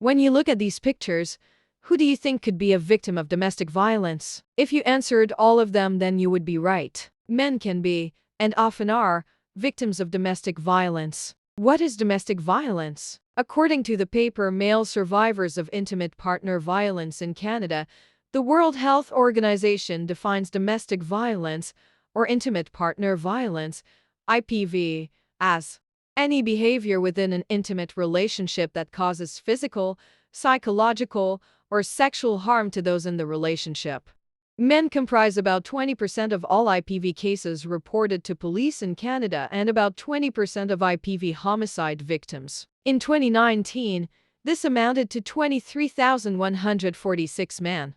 When you look at these pictures, who do you think could be a victim of domestic violence? If you answered all of them, then you would be right. Men can be, and often are, victims of domestic violence. What is domestic violence? According to the paper Male Survivors of Intimate Partner Violence in Canada, the World Health Organization defines domestic violence, or intimate partner violence, IPV, as any behavior within an intimate relationship that causes physical, psychological, or sexual harm to those in the relationship. Men comprise about 20% of all IPV cases reported to police in Canada and about 20% of IPV homicide victims. In 2019, this amounted to 23,146 men.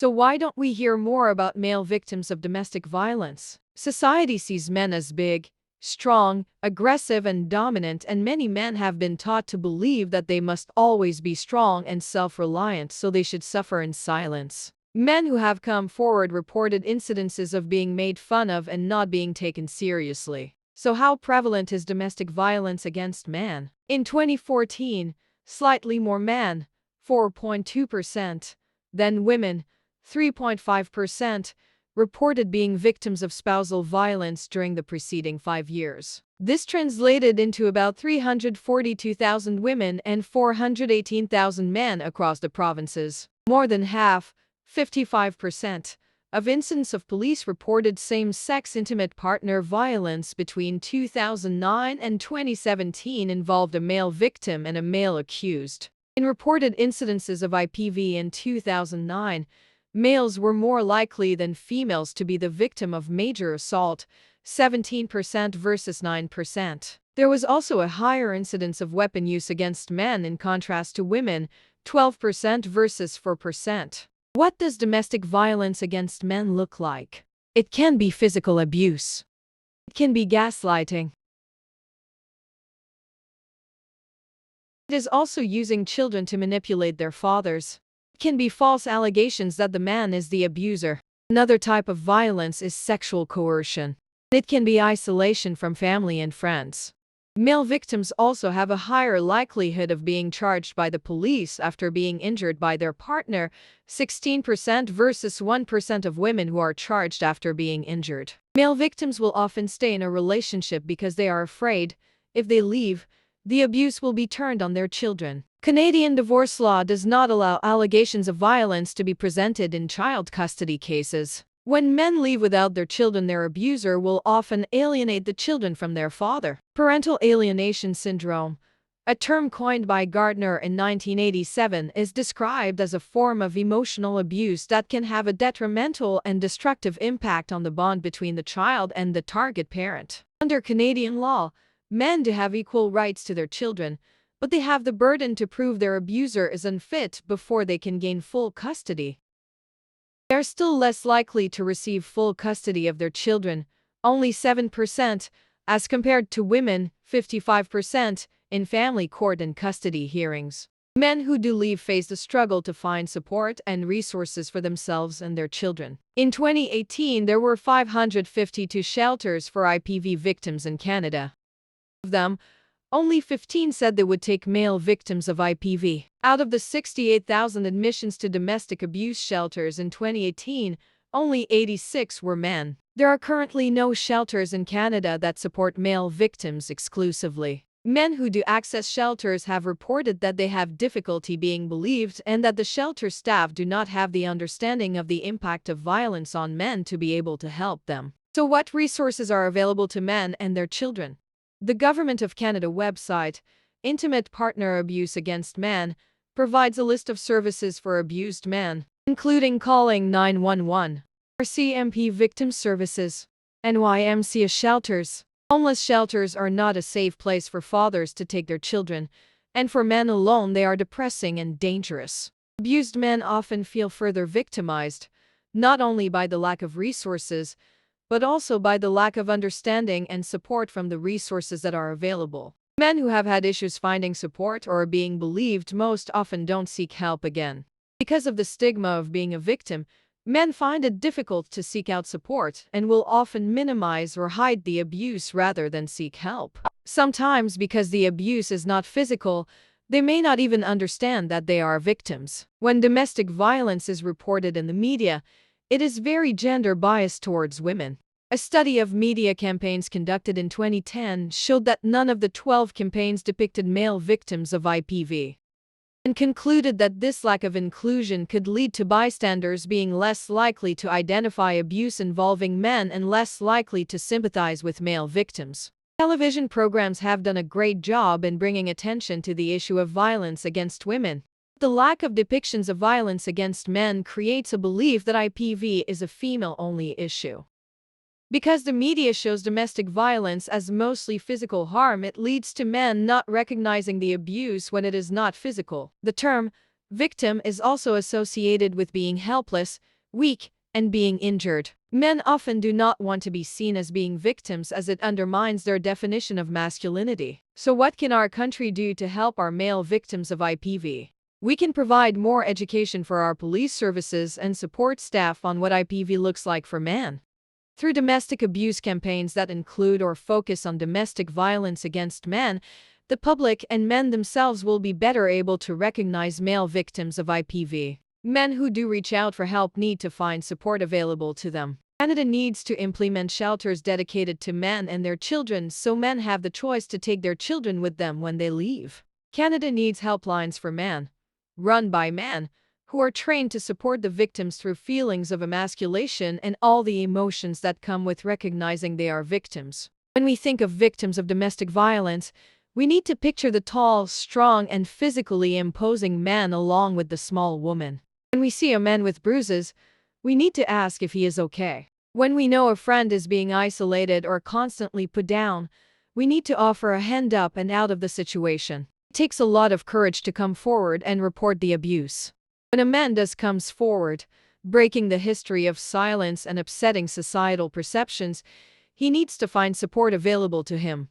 So why don't we hear more about male victims of domestic violence? Society sees men as big, strong, aggressive, and dominant, and many men have been taught to believe that they must always be strong and self-reliant, so they should suffer in silence. Men who have come forward reported incidences of being made fun of and not being taken seriously. So how prevalent is domestic violence against men? In 2014, slightly more men, 4.2%, than women, 3.5%, reported being victims of spousal violence during the preceding 5 years. This translated into about 342,000 women and 418,000 men across the provinces. More than half, 55%, of incidents of police reported same-sex intimate partner violence between 2009 and 2017 involved a male victim and a male accused. In reported incidences of IPV in 2009, males were more likely than females to be the victim of major assault, 17% versus 9%. There was also a higher incidence of weapon use against men in contrast to women, 12% versus 4%. What does domestic violence against men look like? It can be physical abuse. It can be gaslighting. It is also using children to manipulate their fathers. It can be false allegations that the man is the abuser. Another type of violence is sexual coercion. It can be isolation from family and friends. Male victims also have a higher likelihood of being charged by the police after being injured by their partner, 16% versus 1% of women who are charged after being injured. Male victims will often stay in a relationship because they are afraid, if they leave, the abuse will be turned on their children. Canadian divorce law does not allow allegations of violence to be presented in child custody cases. When men leave without their children, their abuser will often alienate the children from their father. Parental alienation syndrome, a term coined by Gardner in 1987, is described as a form of emotional abuse that can have a detrimental and destructive impact on the bond between the child and the target parent. Under Canadian law, men do have equal rights to their children, but they have the burden to prove their abuser is unfit before they can gain full custody. They are still less likely to receive full custody of their children, only 7%, as compared to women, 55%, in family court and custody hearings. Men who do leave face the struggle to find support and resources for themselves and their children. In 2018, there were 552 shelters for IPV victims in Canada. Of them, only 15 said they would take male victims of IPV. Out of the 68,000 admissions to domestic abuse shelters in 2018, only 86 were men. There are currently no shelters in Canada that support male victims exclusively. Men who do access shelters have reported that they have difficulty being believed and that the shelter staff do not have the understanding of the impact of violence on men to be able to help them. So what resources are available to men and their children? The Government of Canada website, Intimate Partner Abuse Against Men, provides a list of services for abused men, including calling 911, RCMP Victim Services, NYMCA shelters. Homeless shelters are not a safe place for fathers to take their children, and for men alone they are depressing and dangerous. Abused men often feel further victimized, not only by the lack of resources, but also by the lack of understanding and support from the resources that are available. Men who have had issues finding support or being believed most often don't seek help again. Because of the stigma of being a victim, men find it difficult to seek out support and will often minimize or hide the abuse rather than seek help. Sometimes because the abuse is not physical, They may not even understand that they are victims. When domestic violence is reported in the media, it is very gender-biased towards women. A study of media campaigns conducted in 2010 showed that none of the 12 campaigns depicted male victims of IPV, and concluded that this lack of inclusion could lead to bystanders being less likely to identify abuse involving men and less likely to sympathize with male victims. Television programs have done a great job in bringing attention to the issue of violence against women. The lack of depictions of violence against men creates a belief that IPV is a female-only issue. Because the media shows domestic violence as mostly physical harm, it leads to men not recognizing the abuse when it is not physical. The term victim is also associated with being helpless, weak, and being injured. Men often do not want to be seen as being victims, as it undermines their definition of masculinity. So what can our country do to help our male victims of IPV? We can provide more education for our police services and support staff on what IPV looks like for men. Through domestic abuse campaigns that include or focus on domestic violence against men, the public and men themselves will be better able to recognize male victims of IPV. Men who do reach out for help need to find support available to them. Canada needs to implement shelters dedicated to men and their children so men have the choice to take their children with them when they leave. Canada needs helplines for men, run by men, who are trained to support the victims through feelings of emasculation and all the emotions that come with recognizing they are victims. When we think of victims of domestic violence, we need to picture the tall, strong, and physically imposing man along with the small woman. When we see a man with bruises, we need to ask if he is okay. When we know a friend is being isolated or constantly put down, we need to offer a hand up and out of the situation. It takes a lot of courage to come forward and report the abuse. When a man comes forward, breaking the history of silence and upsetting societal perceptions, he needs to find support available to him.